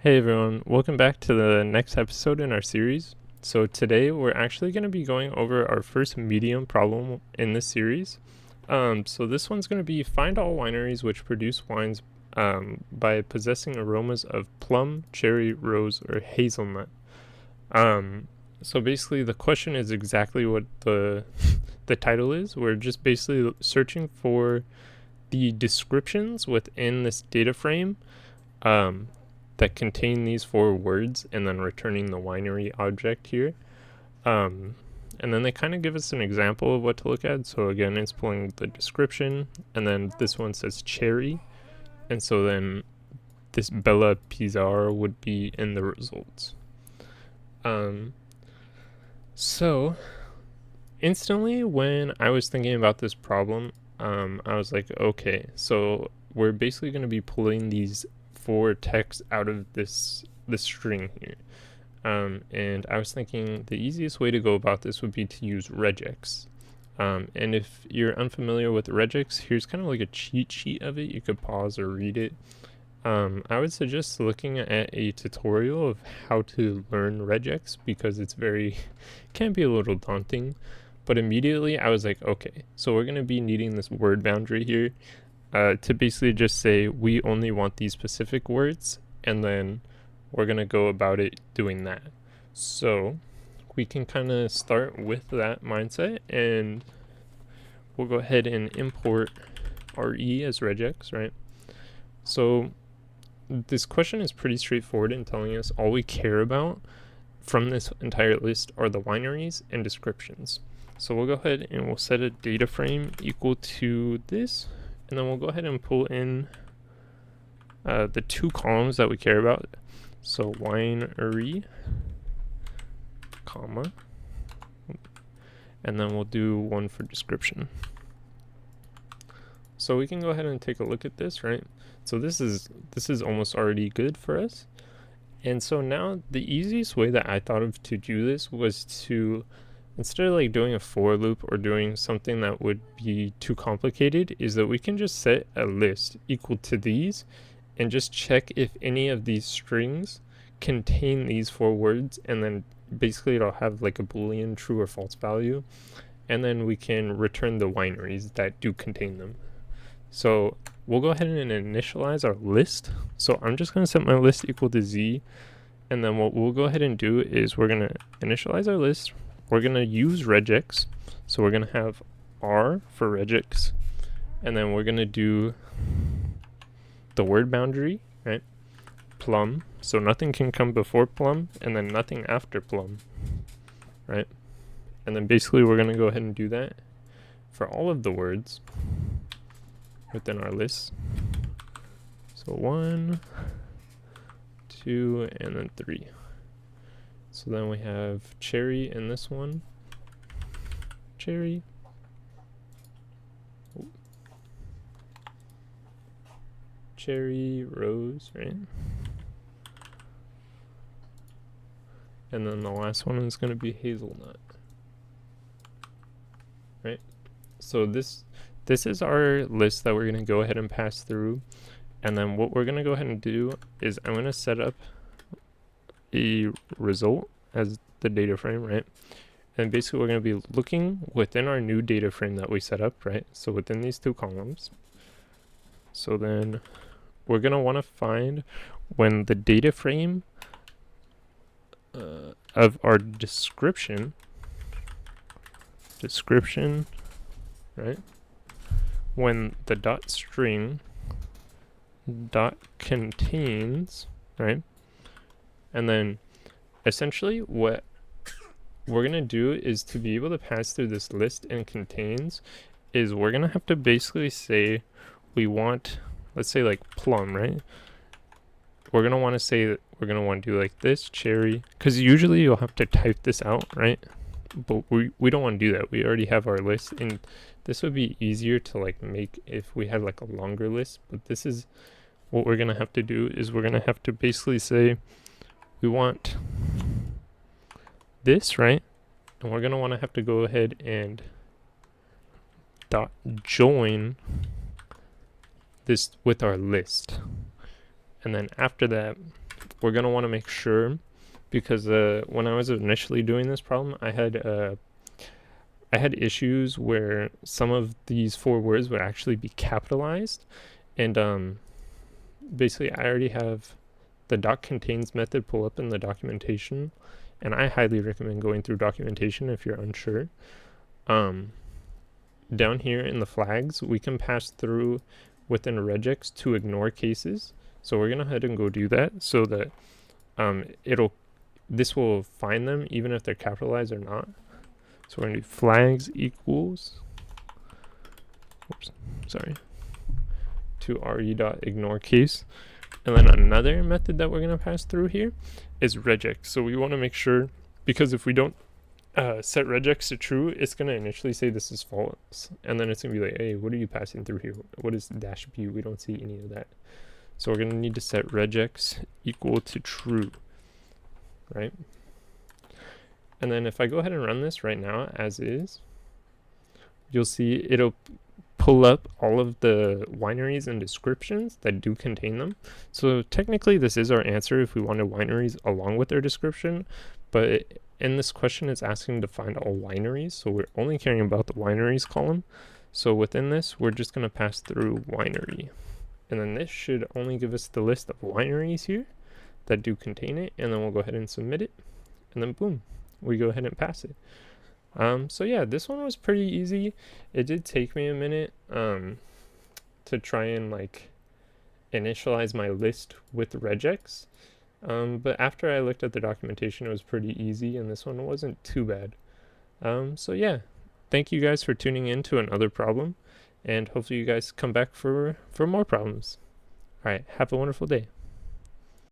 Hey everyone, welcome back to the next episode in our series. So today we're actually going to be going over our first medium problem in this series. So this one's going to be find all wineries which produce wines by possessing aromas of plum, cherry, rose, or hazelnut. So basically the question is exactly what the the title is. We're just basically searching for the descriptions within this data frame um, that contain these four words and then returning the winery object here. Um, and then they kind of give us an example of what to look at. So again, it's pulling the description, and then this one says cherry, and so then this Bella Pizarro would be in the results. Um, so instantly when I was thinking about this problem, I was like, okay, so we're basically going to be pulling these four texts out of this string here. And I was thinking the easiest way to go about this would be to use regex. And if you're unfamiliar with regex, here's kind of like a cheat sheet of it. You could pause or read it. I would suggest looking at a tutorial of how to learn regex because it's can be a little daunting. But immediately I was like, okay, so we're going to be needing this word boundary here to basically just say we only want these specific words, and then we're going to go about it doing that. So we can kind of start with that mindset, and we'll go ahead and import RE as regex, right? So this question is pretty straightforward in telling us all we care about from this entire list are the wineries and descriptions. So we'll go ahead and we'll set a data frame equal to this, and then we'll go ahead and pull in the two columns that we care about. So winery, comma, and then we'll do one for description. So we can go ahead and take a look at this, right? So this is almost already good for us. And so now the easiest way that I thought of to do this was to, instead of like doing a for loop or doing something that would be too complicated, is that we can just set a list equal to these and just check if any of these strings contain these four words, and then basically it'll have like a boolean true or false value, and then we can return the wineries that do contain them. So we'll go ahead and initialize our list. So I'm just going to set my list equal to z, and then what we'll go ahead and do is we're going to initialize our list. We're going to use regex, so we're going to have r for regex, and then we're going to do the word boundary, right? Plum, so nothing can come before plum, and then nothing after plum, right? And then basically we're going to go ahead and do that for all of the words within our list. So 1, 2, and then 3. So then we have cherry in this one. Cherry. Cherry, rose, right? And then the last one is going to be hazelnut, right? So this is our list that we're going to go ahead and pass through. And then what we're going to go ahead and do is I'm going to set up a result as the data frame, right? And basically we're going to be looking within our new data frame that we set up, right? So within these two columns. So then we're going to want to find when the data frame of our description, right? When the dot string dot contains, right? And then essentially what we're going to do is to be able to pass through this list and contains is we're going to have to basically say we want, let's say like plum, right? We're going to want to say that we're going to want to do like this, cherry, because usually you'll have to type this out, right? But we don't want to do that. We already have our list, and this would be easier to like make if we had like a longer list. But this is what we're going to have to do is we're going to have to basically say we want this, right? And we're going to want to have to go ahead and dot join this with our list. And then after that, we're going to want to make sure, because when I was initially doing this problem, I had issues where some of these 4 words would actually be capitalized, and basically I already have the doc contains method pull up in the documentation, and I highly recommend going through documentation if you're unsure. Down here in the flags, we can pass through within regex to ignore cases. So we're gonna go ahead and go do that so that this will find them even if they're capitalized or not. So we're gonna do flags equals, to re.ignore case. And then another method that we're gonna pass through here is regex. So we want to make sure, because if we don't set regex to true, it's going to initially say this is false, and then it's going to be like, hey, what are you passing through here? What is -b? We don't see any of that. So we're going to need to set regex equal to true, right? And then if I go ahead and run this right now as is, you'll see it'll pull up all of the wineries and descriptions that do contain them. So technically this is our answer if we wanted wineries along with their description, but in this question it's asking to find all wineries, so we're only caring about the wineries column. So within this, we're just going to pass through winery, and then this should only give us the list of wineries here that do contain it, and then we'll go ahead and submit it, and then boom, we go ahead and pass it. So yeah, this one was pretty easy. It did take me a minute to try and like initialize my list with regex. But after I looked at the documentation, it was pretty easy, and this one wasn't too bad. So yeah, thank you guys for tuning in to another problem, and hopefully you guys come back for more problems. All right, have a wonderful day.